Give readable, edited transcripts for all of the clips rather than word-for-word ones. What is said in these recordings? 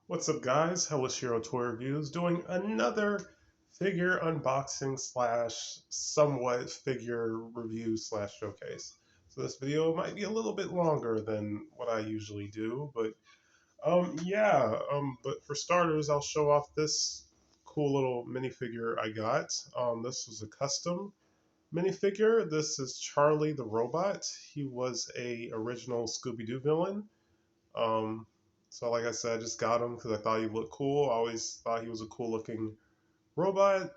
What's up, guys? Hellish Hero Toy Reviews doing another figure unboxing slash somewhat figure review slash showcase. So this video might be a little bit longer than what I usually do, but but for starters, I'll show off this cool little minifigure I got. This was a custom minifigure. This is Charlie the Robot. He was a original Scooby-Doo villain. Um, so like I said, I just got him because I thought he looked cool. I always thought he was a cool looking robot.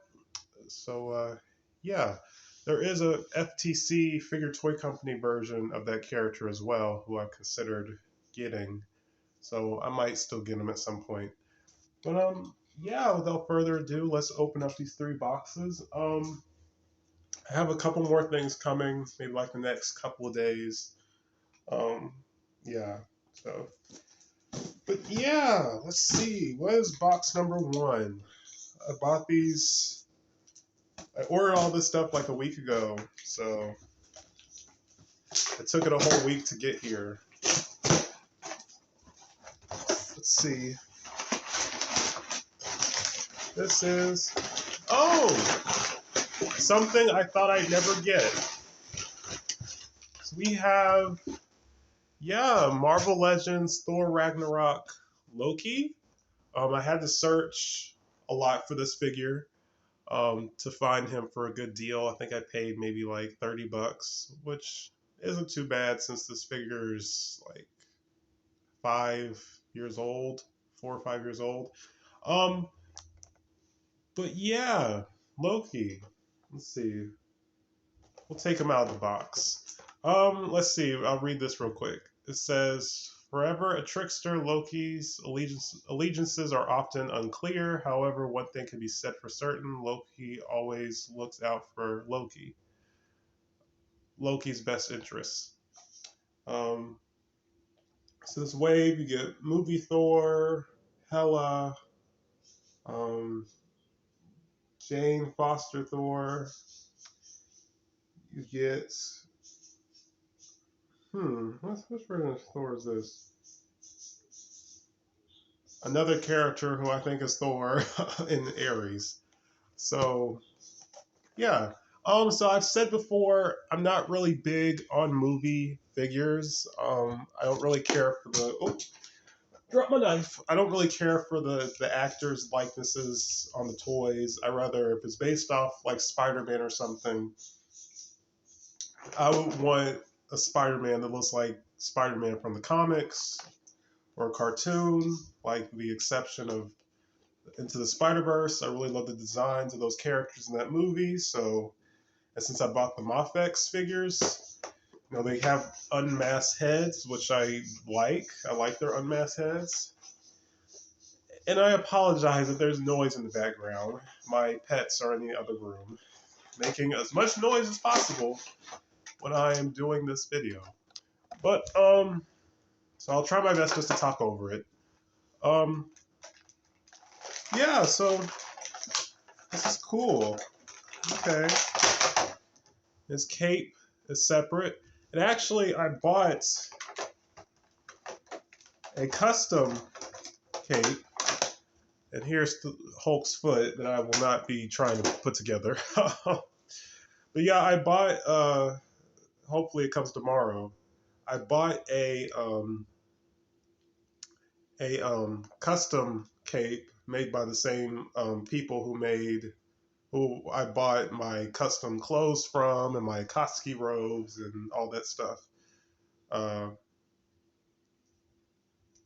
So yeah, there is a FTC Figure Toy Company version of that character as well, who I considered getting. So I might still get him at some point. But yeah, without further ado, let's open up these three boxes. I have a couple more things coming, maybe like the next couple of days. Um, yeah, so But yeah, let's see. What is box number one? I bought these. I ordered all this stuff like a week ago, so it took it a whole week to get here. Let's see. This is something I thought I'd never get. So we have Marvel Legends Thor Ragnarok Loki. I had to search a lot for this figure. To find him for a good deal. I think I paid maybe like $30, which isn't too bad since this figure is like 5 years old, 4 or 5 years old. Um, but yeah, Loki. Let's see. We'll take him out of the box. Let's see. I'll read this real quick. It says, "Forever a trickster, Loki's allegiances are often unclear. However, one thing can be said for certain: Loki always looks out for Loki's best interests." Um, so this wave, you get movie Thor, Hela, um, Jane Foster Thor. You get which version of Thor is this? Another character who I think is Thor in Ares. So yeah. So I've said before, I'm not really big on movie figures. I don't really care for drop my knife. I don't really care for the actors' likenesses on the toys. I rather, if it's based off like Spider-Man or something, I would want a Spider-Man that looks like Spider-Man from the comics or a cartoon, like the exception of Into the Spider-Verse. I really love the designs of those characters in that movie. So, and since I bought the Mafex figures, they have unmasked heads, which I like. I like their unmasked heads. And I apologize if there's noise in the background. My pets are in the other room, making as much noise as possible when I am doing this video. But, so I'll try my best just to talk over it. Um, yeah, so this is cool. Okay. His cape is separate. And actually, I bought a custom cape. And here's the Hulk's foot that I will not be trying to put together. But yeah, I bought, hopefully it comes tomorrow. I bought a custom cape made by the same people who I bought my custom clothes from and my Koski robes and all that stuff. Uh,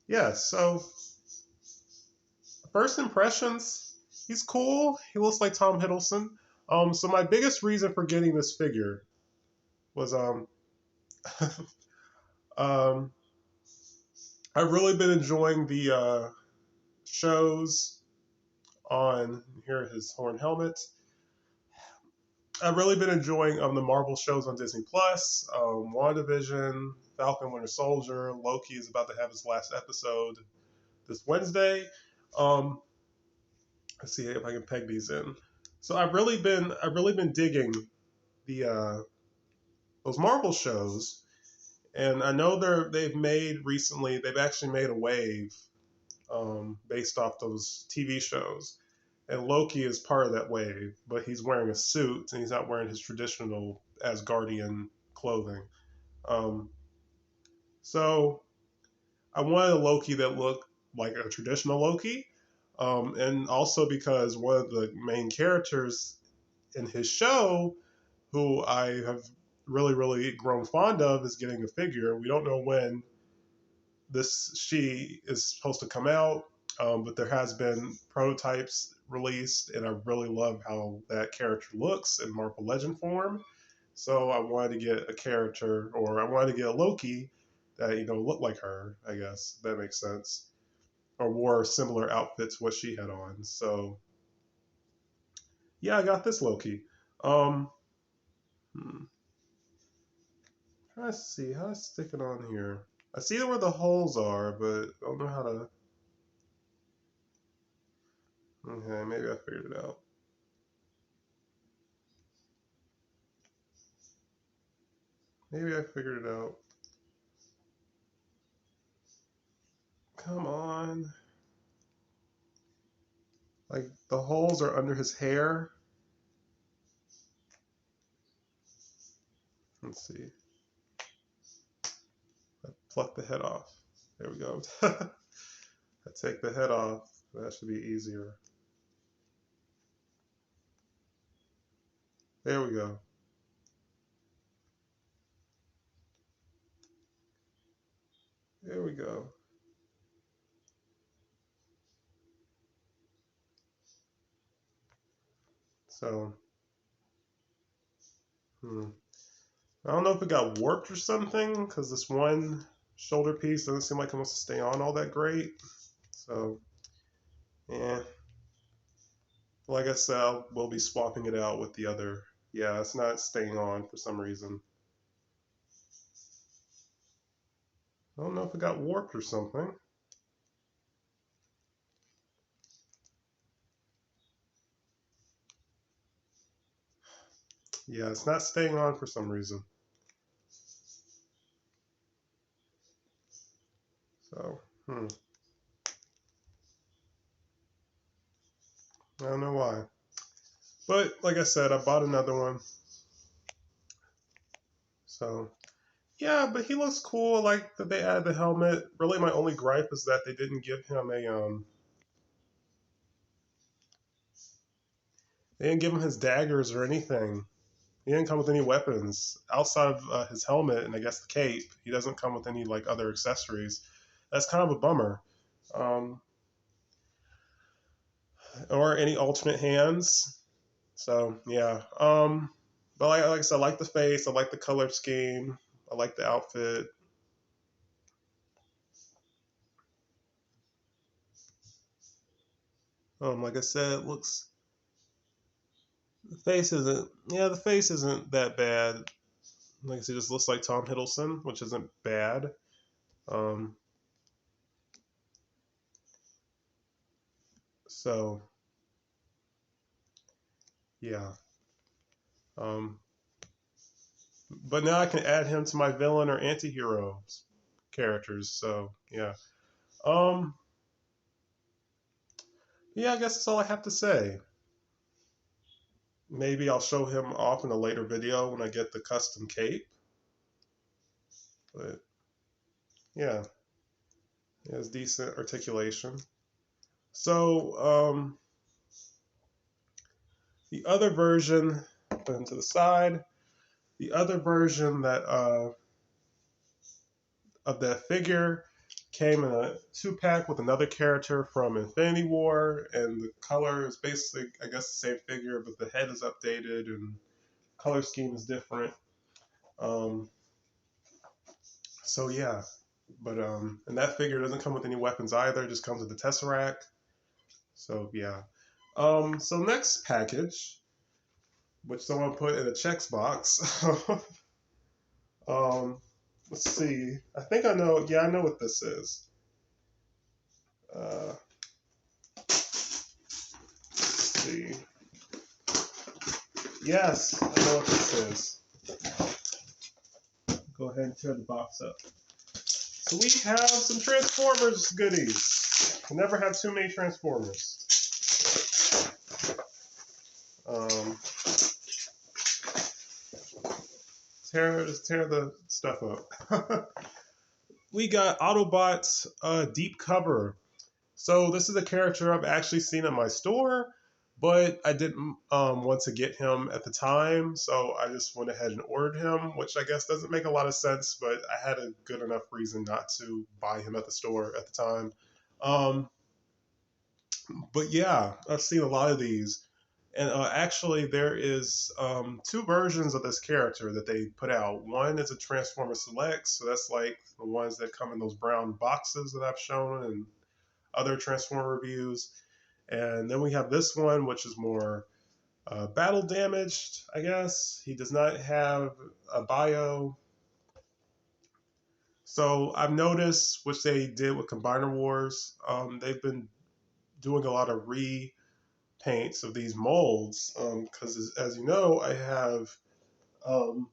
yeah, so first impressions, he's cool. He looks like Tom Hiddleston. So my biggest reason for getting this figure was um, I've really been enjoying the shows on here. His horn helmet. I've really been enjoying the Marvel shows on Disney Plus. WandaVision, Falcon Winter Soldier, Loki is about to have his last episode this Wednesday. Um, let's see if I can peg these in. So I've really been digging the those Marvel shows, and I know they've actually made a wave based off those TV shows. And Loki is part of that wave, but he's wearing a suit and he's not wearing his traditional Asgardian clothing. Um, so I wanted a Loki that looked like a traditional Loki, and also because one of the main characters in his show, who I have really grown fond of, is getting a figure. We don't know when she is supposed to come out, but there has been prototypes released, and I really love how that character looks in Marvel Legend form. So I wanted to get a character, or I wanted to get a Loki that looked like her. I guess that makes sense, or wore similar outfits what she had on. So yeah, I got this Loki. Um, hmm. Let's see how to stick it on here. I see where the holes are, but I don't know how to. Okay, maybe I figured it out. Maybe I figured it out. Come on. Like, the holes are under his hair. Let's see. I pluck the head off. There we go. I take the head off. That should be easier. There we go. There we go. So, I don't know if it got warped or something, because this one shoulder piece doesn't seem like it wants to stay on all that great. So, yeah. Like I said, we'll be swapping it out with the other. Yeah, it's not staying on for some reason. I don't know if it got warped or something. Yeah, it's not staying on for some reason. So, I don't know why. But like I said, I bought another one. So, yeah, but he looks cool. I like that they added the helmet. Really, my only gripe is that they didn't give him they didn't give him his daggers or anything. He didn't come with any weapons outside of his helmet and I guess the cape. He doesn't come with any like other accessories. That's kind of a bummer. Um, or any alternate hands. So yeah. But like I said, I like the face. I like the color scheme. I like the outfit. Like I said, it looks. The face isn't. Yeah, the face isn't that bad. Like I said, it just looks like Tom Hiddleston, which isn't bad. Um, so yeah. Um, but now I can add him to my villain or anti-hero characters. So yeah. Um, yeah, I guess that's all I have to say. Maybe I'll show him off in a later video when I get the custom cape. But yeah, he has decent articulation. So the other version, put him to the side. The other version that of that figure came in a 2-pack with another character from Infinity War, and the color is basically, I guess, the same figure, but the head is updated and color scheme is different. Um, so yeah, but and that figure doesn't come with any weapons either; it just comes with the Tesseract. So yeah. So next package, which someone put in a checks box. Let's see. I think I know. Yeah, I know what this is. Let's see. Yes, I know what this is. Go ahead and tear the box up. So we have some Transformers goodies. Can never have too many Transformers. Just tear the stuff up. We got Autobots Deep Cover. So this is a character I've actually seen in my store, but I didn't want to get him at the time, so I just went ahead and ordered him, which I guess doesn't make a lot of sense, but I had a good enough reason not to buy him at the store at the time. Um, but yeah, I've seen a lot of these. And actually, there is two versions of this character that they put out. One is a Transformer Select, so that's like the ones that come in those brown boxes that I've shown and other Transformer reviews. And then we have this one, which is more battle damaged, I guess. He does not have a bio. So I've noticed, which they did with Combiner Wars, they've been doing a lot of repaints of these molds. Because as you know, um,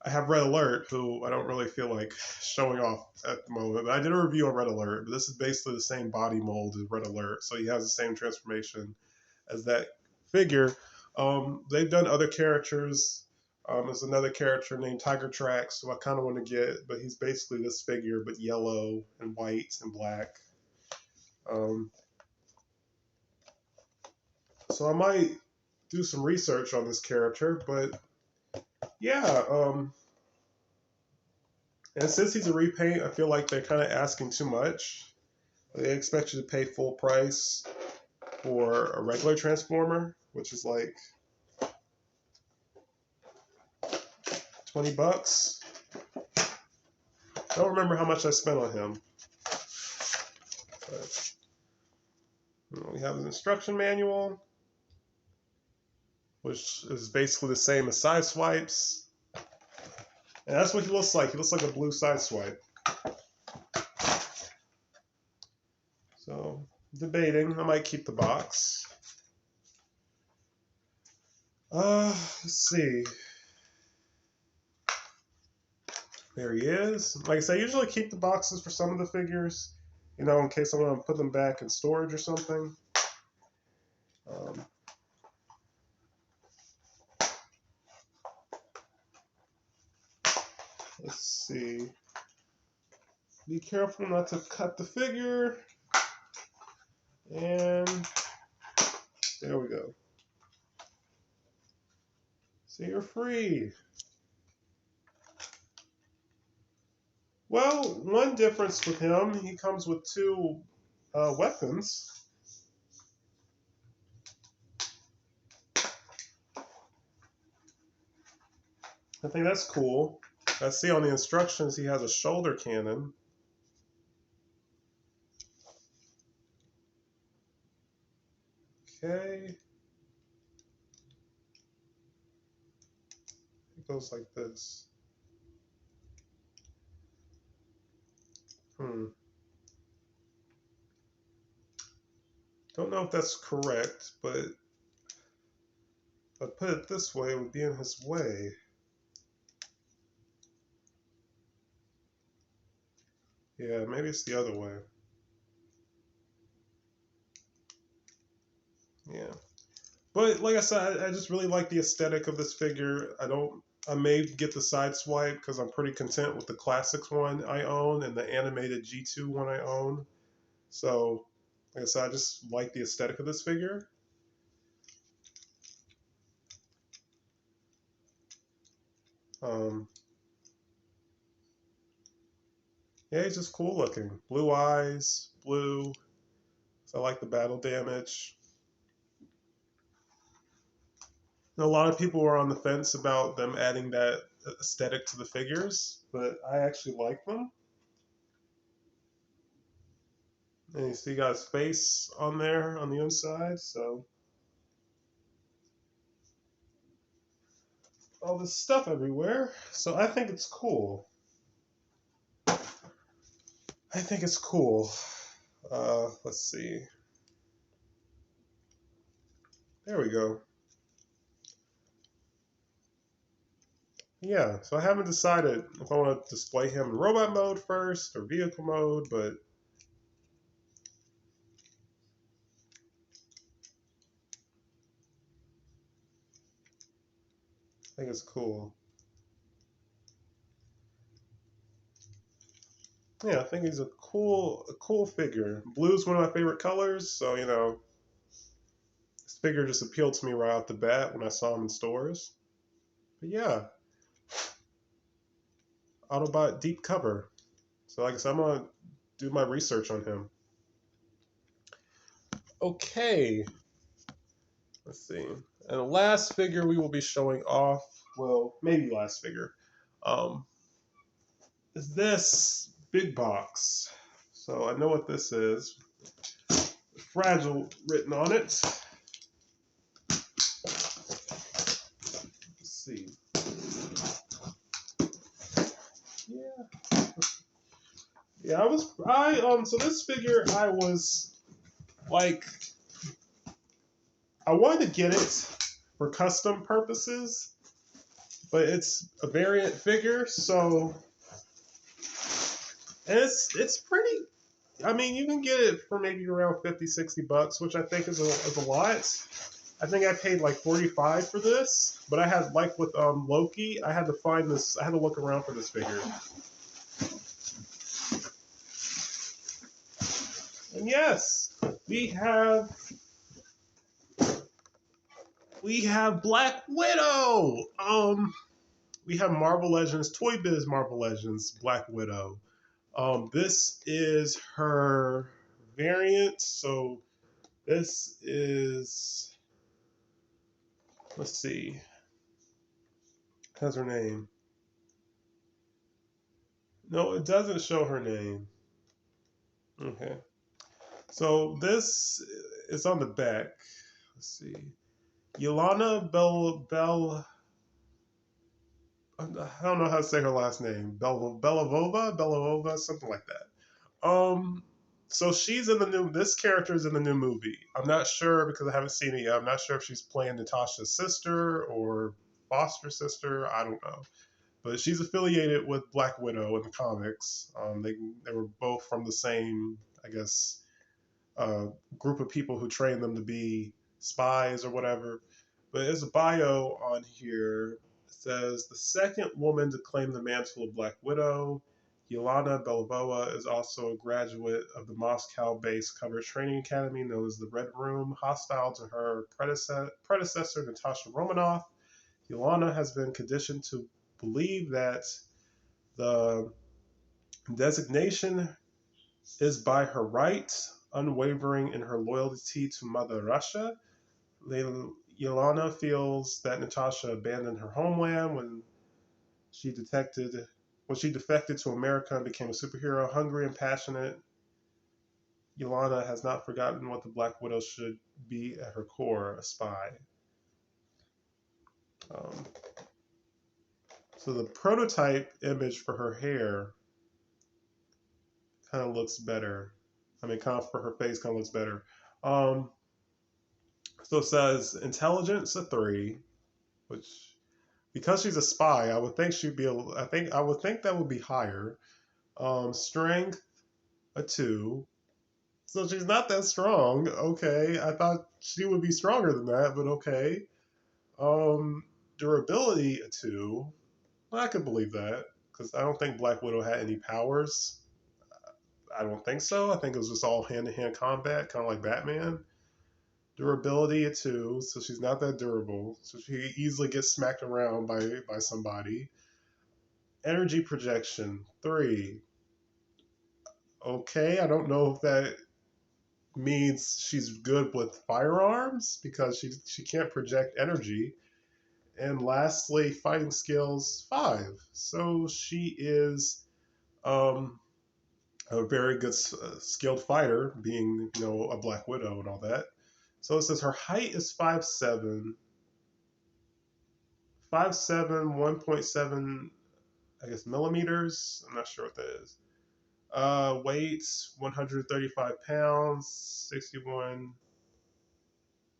I have Red Alert, who I don't really feel like showing off at the moment. But I did a review on Red Alert, but this is basically the same body mold as Red Alert. So he has the same transformation as that figure. They've done other characters. There's another character named Tiger Tracks, who I kind of want to get, but he's basically this figure, but yellow and white and black. Um, so I might do some research on this character, but yeah. And since he's a repaint, I feel like they're kind of asking too much. They expect you to pay full price for a regular Transformer, which is like $20. Don't remember how much I spent on him. But we have an instruction manual, which is basically the same as side swipes. And that's what he looks like. He looks like a blue side swipe. So, debating. I might keep the box. Let's see. There he is. Like I say, I usually keep the boxes for some of the figures, you know, in case I want to put them back in storage or something. Let's see. Be careful not to cut the figure. And there we go. So you're free. Well, one difference with him, he comes with two weapons. I think that's cool. I see on the instructions he has a shoulder cannon. Okay. It goes like this. Don't know if that's correct, but if I put it this way, it would be in his way. Yeah, maybe it's the other way. Yeah. But like I said, I just really like the aesthetic of this figure. I may get the side swipe because I'm pretty content with the classics one I own and the animated G2 one I own. So, like I said, I just like the aesthetic of this figure. Yeah, he's just cool looking. Blue eyes, blue. So I like the battle damage. A lot of people were on the fence about them adding that aesthetic to the figures, but I actually like them. And you see, he got his face on there on the inside, so all this stuff everywhere. So I think it's cool. I think it's cool. Let's see. There we go. Yeah, so I haven't decided if I want to display him in robot mode first or vehicle mode, but think it's cool. Yeah, I think he's a cool figure. Blue's one of my favorite colors, so this figure just appealed to me right off the bat when I saw him in stores. But yeah, Autobot deep cover. So like I said, I'm gonna do my research on him. Okay, let's see. And the last figure we will be showing off, well, maybe last figure, um, is this big box. So I know what this is. Fragile written on it. Let's see. Yeah. Yeah, so this figure I was like I wanted to get it for custom purposes, but it's a variant figure, so it's pretty. I mean, you can get it for maybe around 50, $60, which I think is a lot. I think I paid like 45 for this, but I had like with Loki, I had to find this. I had to look around for this figure. And yes, we have Black Widow. We have Marvel Legends, Toy Biz Marvel Legends, Black Widow. This is her variant. So this is, let's see, has her name. No, it doesn't show her name. Okay. So this is on the back. Let's see. Yelena I don't know how to say her last name. Belavova, something like that. So she's in the new. This character is in the new movie. I'm not sure because I haven't seen it yet. I'm not sure if she's playing Natasha's sister or foster sister. I don't know, but she's affiliated with Black Widow in the comics. They were both from the same, I guess, uh, group of people who trained them to be spies or whatever. But there's a bio on here. It says the second woman to claim the mantle of Black Widow, Yelena Belova, is also a graduate of the Moscow-based covert training academy known as the Red Room. Hostile to her predecessor Natasha Romanoff, Yelena has been conditioned to believe that the designation is by her right, unwavering in her loyalty to Mother Russia. Yelena feels that Natasha abandoned her homeland she detected when she defected to America and became a superhero. Hungry and passionate, Yelena has not forgotten what the Black Widow should be at her core, a spy. Um, so the prototype image for her hair kind of looks better. I mean, kind of for her face kind of looks better. Um, so it says intelligence a 3, which because she's a spy, I would think she'd be. I would think that would be higher. Strength a 2. So she's not that strong. Okay, I thought she would be stronger than that, but okay. Durability a 2. Well, I could believe that because I don't think Black Widow had any powers. I don't think so. I think it was just all hand-to-hand combat, kind of like Batman. Durability a 2, so she's not that durable. So she easily gets smacked around by somebody. Energy projection 3. Okay, I don't know if that means she's good with firearms because she can't project energy. And lastly, fighting skills 5. So she is a very good skilled fighter, being a Black Widow and all that. So it says her height is 5'7", 5'7", 1.7, I guess millimeters. I'm not sure what that is. Weight 135 pounds, 61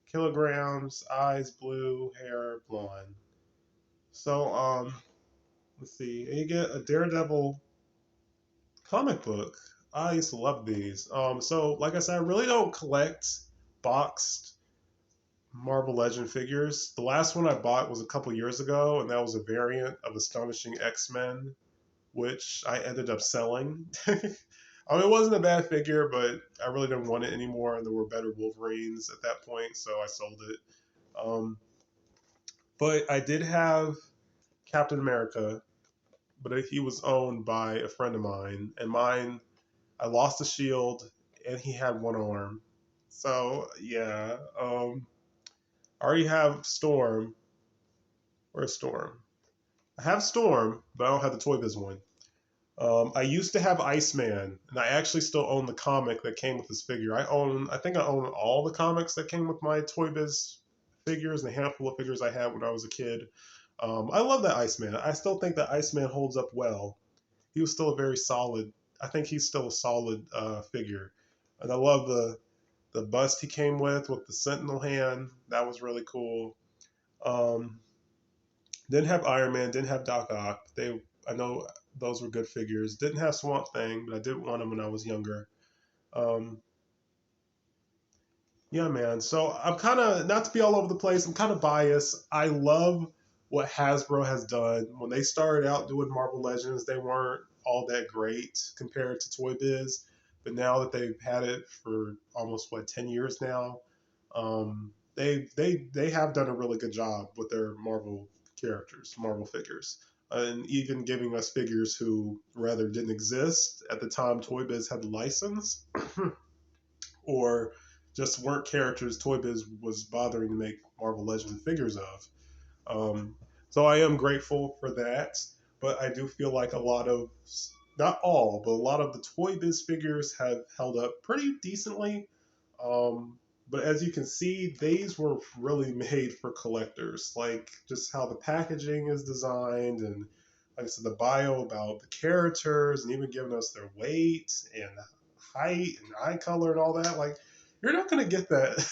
kilograms. Eyes blue, hair blonde. So let's see. And you get a Daredevil comic book. I used to love these. So like I said, I really don't collect boxed Marvel Legend figures. The last one I bought was a couple years ago, and that was a variant of Astonishing X-Men, which I ended up selling. I mean, it wasn't a bad figure, but I really didn't want it anymore, and there were better Wolverines at that point, so I sold it. Um, but I did have Captain America, but he was owned by a friend of mine, and mine, I lost the shield, and he had one arm. So yeah, I already have Storm. Where's Storm? I have Storm, but I don't have the Toy Biz one. I used to have Iceman, and I actually still own the comic that came with this figure. I think I own all the comics that came with my Toy Biz figures and a handful of figures I had when I was a kid. I love that Iceman. I still think that Iceman holds up well. He was still a very solid. I think he's still a solid figure, and I love the bust he came with the Sentinel hand. That was really cool. Um, didn't have Iron Man. Didn't have Doc Ock. I know those were good figures. Didn't have Swamp Thing, but I did want them when I was younger. Um, yeah, man. So I'm kind of, not to be all over the place, I'm kind of biased. I love what Hasbro has done. When they started out doing Marvel Legends, they weren't all that great compared to Toy Biz. But now that they've had it for almost, what, 10 years now, they have done a really good job with their Marvel characters, Marvel figures. And even giving us figures who rather didn't exist at the time Toy Biz had the license, or just weren't characters Toy Biz was bothering to make Marvel Legend figures of. Um, so I am grateful for that, but I do feel like a lot of, not all, but a lot of the Toy Biz figures have held up pretty decently. Um, but as you can see, these were really made for collectors, like just how the packaging is designed, and like I said, the bio about the characters, and even giving us their weight and height and eye color and all that. Like, you're not going to get that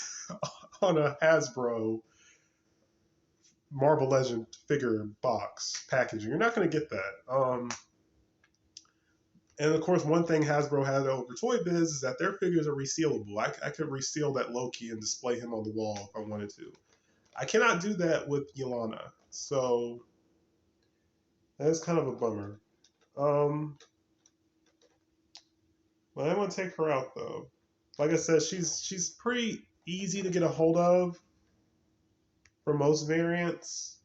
on a Hasbro Marvel Legend figure box packaging. You're not going to get that. And of course, one thing Hasbro had over Toy Biz is that their figures are resealable. I could reseal that Loki and display him on the wall if I wanted to. I cannot do that with Yelena, so that's kind of a bummer. But I'm gonna take her out though. Like I said, she's pretty easy to get a hold of for most variants.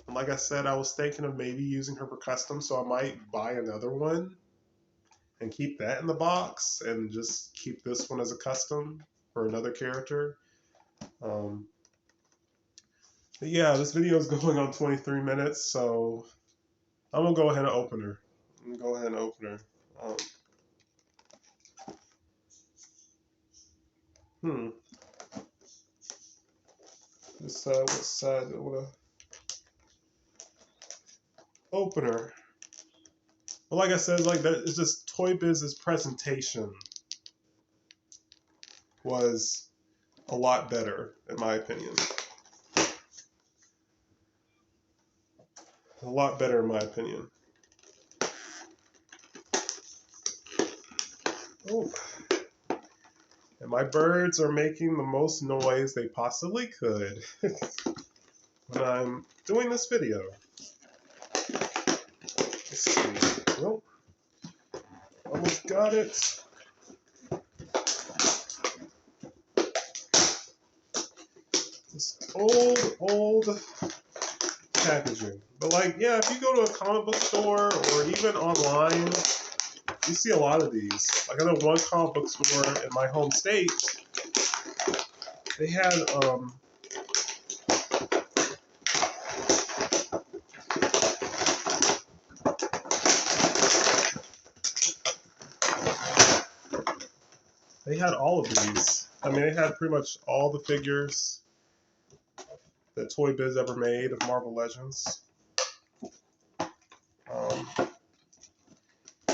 And like I said, I was thinking of maybe using her for custom, so I might buy another one and keep that in the box and just keep this one as a custom for another character. Um, but yeah, this video is going on 23 minutes, so I'm gonna go ahead and open her. I'm gonna go ahead and open her. Um, hmm. This side, what side do I wanna open her? But like I said, like that, it's just Toy Biz's presentation was a lot better, in my opinion. A lot better, in my opinion. Oh. And my birds are making the most noise they possibly could when I'm doing this video. Let's see. Well, almost got it. This old packaging. But like, yeah, if you go to a comic book store or even online, you see a lot of these. Like, I know one comic book store in my home state, they had all of these. I mean, they had pretty much all the figures that Toy Biz ever made of Marvel Legends. Um,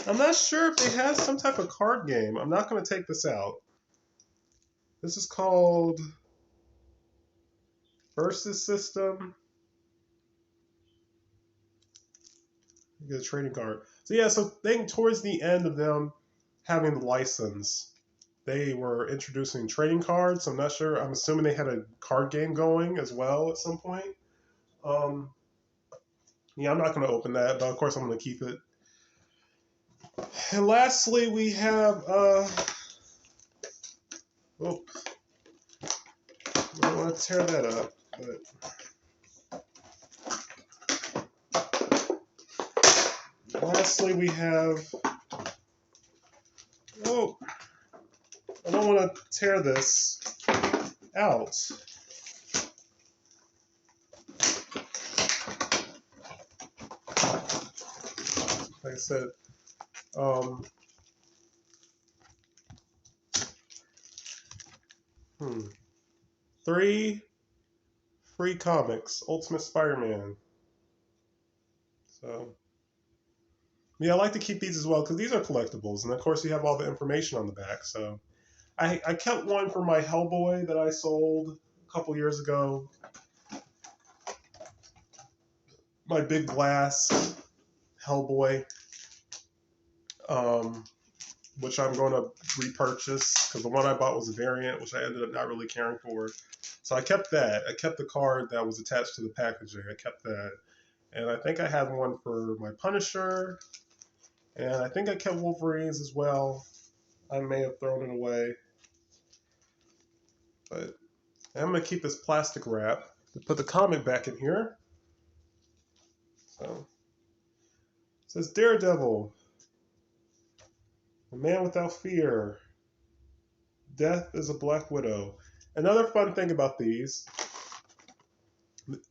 I'm not sure if they have some type of card game. I'm not going to take this out. This is called Versus System. You get a trading card. So yeah, so think towards the end of them having the license, they were introducing trading cards. I'm not sure. I'm assuming they had a card game going as well at some point. Um, yeah, I'm not going to open that, but of course I'm going to keep it. And lastly, we have. Oh, I don't want to tear that up, but lastly we have. Oh, I don't want to tear this out. Like I said, um, hmm. 3 free comics, Ultimate Spider-Man. So, yeah, I like to keep these as well because these are collectibles, and of course you have all the information on the back. So, I kept one for my Hellboy that I sold a couple years ago. My big glass Hellboy, um, which I'm going to repurchase because the one I bought was a variant, which I ended up not really caring for. So I kept that. I kept the card that was attached to the packaging. I kept that. And I think I had one for my Punisher. And I think I kept Wolverine's as well. I may have thrown it away. But I'm going to keep this plastic wrap to put the comic back in here. So it says Daredevil, a man without fear. Death is a Black Widow. Another fun thing about these,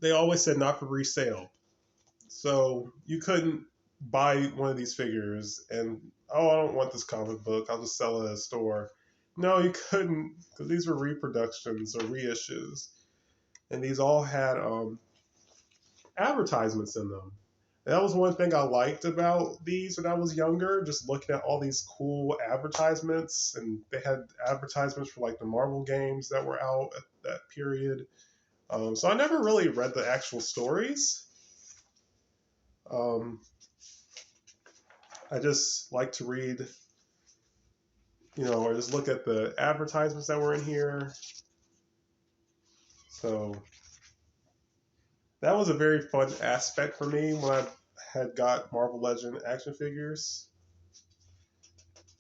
they always said not for resale. So you couldn't buy one of these figures and, oh, I don't want this comic book, I'll just sell it at a store. No, you couldn't, because these were reproductions or reissues. And these all had advertisements in them. And that was one thing I liked about these when I was younger, just looking at all these cool advertisements. And they had advertisements for like the Marvel games that were out at that period. So I never really read the actual stories. Um, I just like to read, or just look at the advertisements that were in here. So that was a very fun aspect for me when I had got Marvel Legend action figures.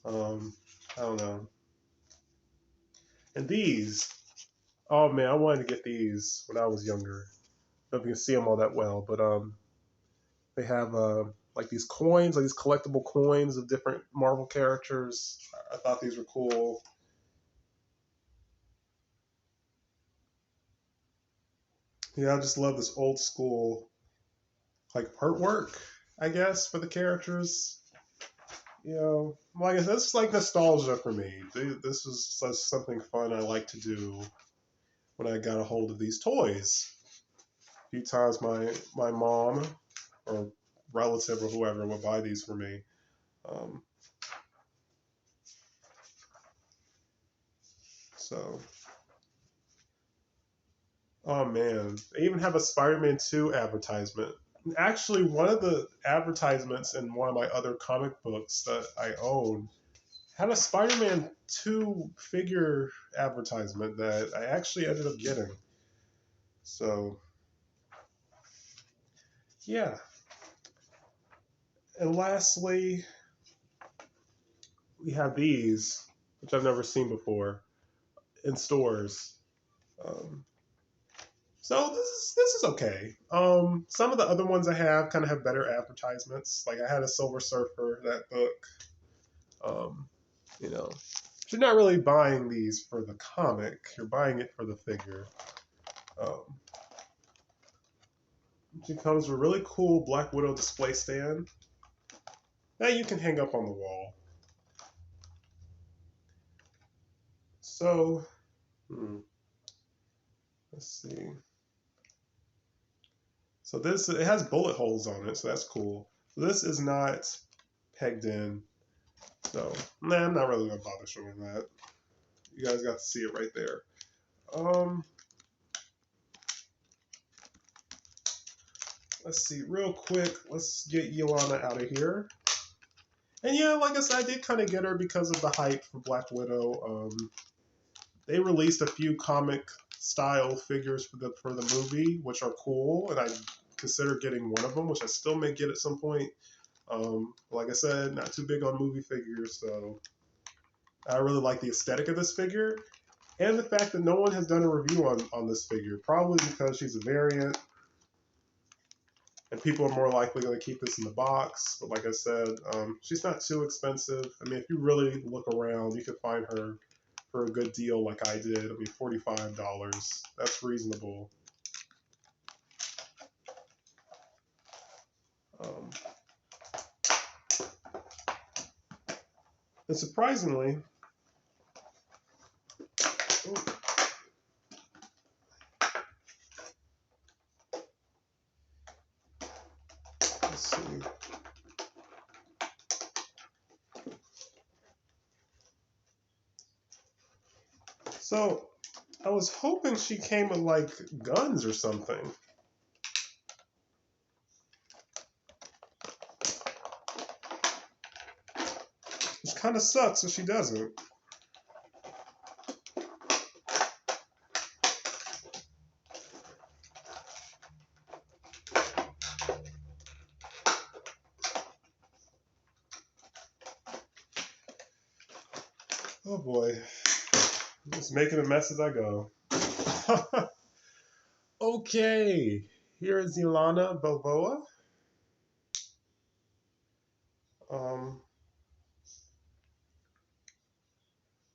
I don't know. And these, oh man, I wanted to get these when I was younger. I don't know if you can see them all that well, but they have like these coins, like these collectible coins of different Marvel characters. I thought these were cool. Yeah, I just love this old school like artwork, I guess, for the characters. Like I said, this is like nostalgia for me. This was something fun I like to do when I got a hold of these toys. A few times my mom or relative or whoever would buy these for me. Um, so, oh man, they even have a Spider-Man 2 advertisement. Actually, one of the advertisements in one of my other comic books that I own had a Spider-Man 2 figure advertisement that I actually ended up getting. So, yeah. And lastly, we have these, which I've never seen before, in stores. Um, so this is okay. Some of the other ones I have kind of have better advertisements. Like I had a Silver Surfer, that book. Um, you know, but you're not really buying these for the comic. You're buying it for the figure. Um, it comes with a really cool Black Widow display stand that you can hang up on the wall. So, let's see. So it has bullet holes on it, so that's cool. So this is not pegged in. So, nah, I'm not really gonna bother showing that. You guys got to see it right there. Let's see, real quick. Let's get Yolanda out of here. And yeah, like I said, I did kind of get her because of the hype for Black Widow. They released a few comic style figures for the movie, which are cool, and I consider getting one of them, which I still may get at some point. Like I said, not too big on movie figures, so I really like the aesthetic of this figure, and the fact that no one has done a review on this figure, probably because she's a variant, and people are more likely going to keep this in the box. But like I said, she's not too expensive. I mean, if you really look around, you can find her for a good deal like I did. I mean, $45. That's reasonable. Um, and surprisingly, oh, let's see. So I was hoping she came with like guns or something. Which kind of sucks if she doesn't. Oh boy. I'm just making a mess as I go. Okay. Here is Ilana Belvoa. Um,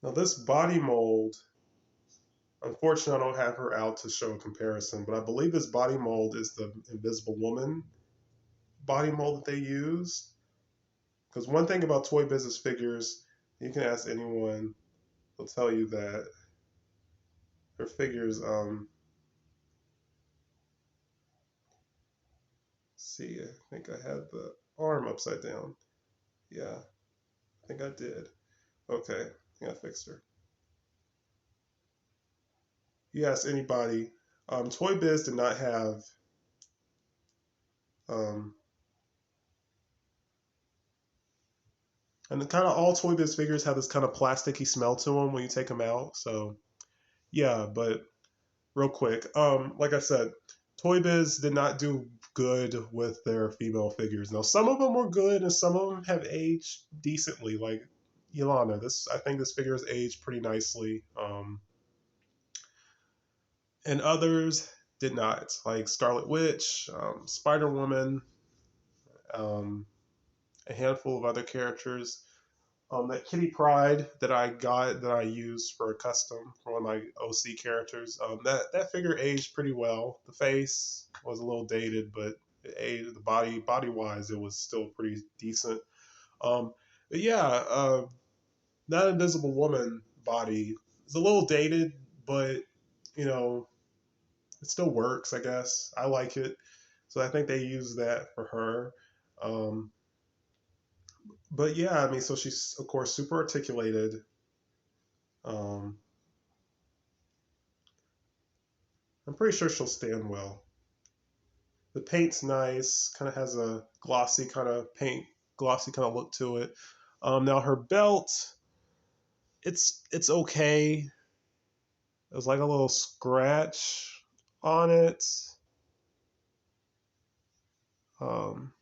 Now this body mold, unfortunately, I don't have her out to show a comparison, but I believe this body mold is the Invisible Woman body mold that they use. Because one thing about Toy Business figures, you can ask anyone, they'll tell you that her figures. See, I think I had the arm upside down. Yeah, I think I did. Okay, I think I fixed her. You ask anybody. Toy Biz did not have um, and kind of all Toy Biz figures have this kind of plasticky smell to them when you take them out. So yeah, but real quick, like I said, Toy Biz did not do good with their female figures. Now some of them were good, and some of them have aged decently. Like Ilana, this I think this figure has aged pretty nicely. And others did not, like Scarlet Witch, Spider Woman, um, a handful of other characters. That Kitty Pride that I got that I used for a custom for one of my OC characters. That figure aged pretty well. The face was a little dated, but it aged, the body wise, it was still pretty decent. Um, but yeah, that Invisible Woman body is a little dated, but you know it still works. I guess I like it, so I think they use that for her. Um, but yeah, I mean, so she's of course super articulated. Um, I'm pretty sure she'll stand well. The paint's nice, kind of has a glossy kind of paint, glossy kind of look to it. Now her belt, it's okay. There's like a little scratch on it. Um,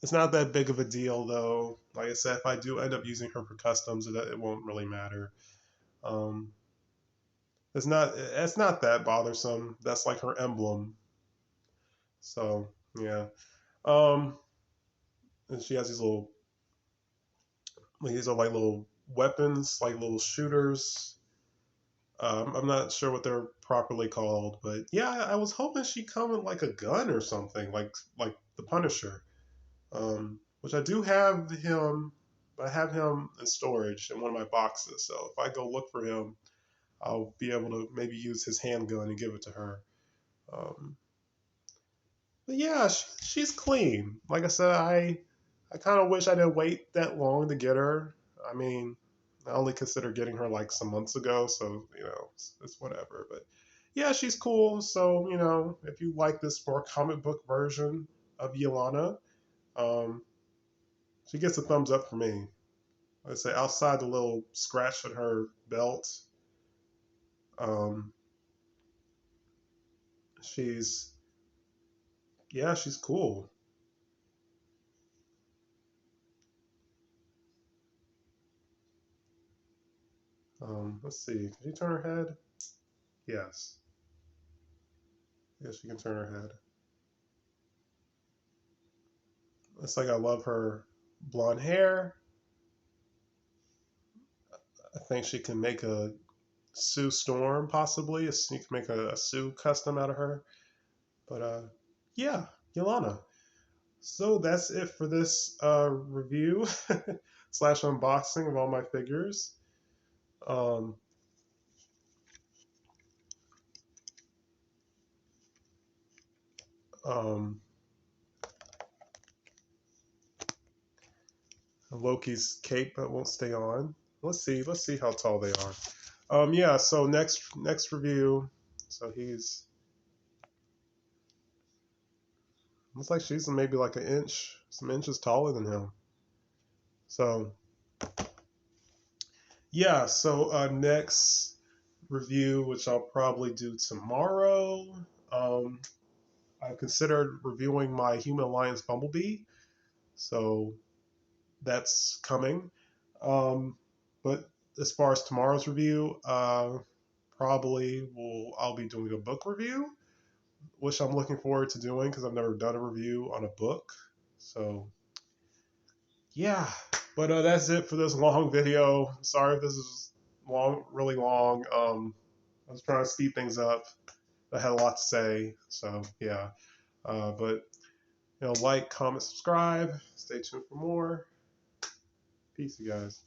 it's not that big of a deal though. Like I said, if I do end up using her for customs, it won't really matter. Um, it's not that bothersome. That's like her emblem. So yeah. Um, and she has these are like little weapons, like little shooters. I'm not sure what they're properly called, but yeah, I was hoping she'd come with like a gun or something, like the Punisher. Which I do have him. I have him in storage in one of my boxes. So if I go look for him, I'll be able to maybe use his handgun and give it to her. Um, but yeah, she's clean. Like I said, I kind of wish I didn't wait that long to get her. I mean, I only considered getting her like some months ago, so it's whatever. But yeah, she's cool. So if you like this more comic book version of Yelena, um, She gets a thumbs up for me. I'd say outside the little scratch on her belt, um, she's yeah, she's cool. Let's see. Can she turn her head? Yes. Yes, she can turn her head. It's like I love her blonde hair. I think she can make a Sue Storm possibly. You can make a Sue custom out of her. But yeah, Yolana. So that's it for this review slash unboxing of all my figures. Um, um, Loki's cape that won't stay on. Let's see. Let's see how tall they are. Yeah. So next review. So he's looks like she's maybe like an inch, some inches taller than him. So yeah. So next review, which I'll probably do tomorrow. Um, I've considered reviewing my Human Alliance Bumblebee. So that's coming. Um, but as far as tomorrow's review, probably I'll be doing a book review, which I'm looking forward to doing because I've never done a review on a book. So yeah, but that's it for this long video. Sorry if this is long, really long. I was trying to speed things up. I had a lot to say, so yeah. But like, comment, subscribe. Stay tuned for more. Peace, you guys.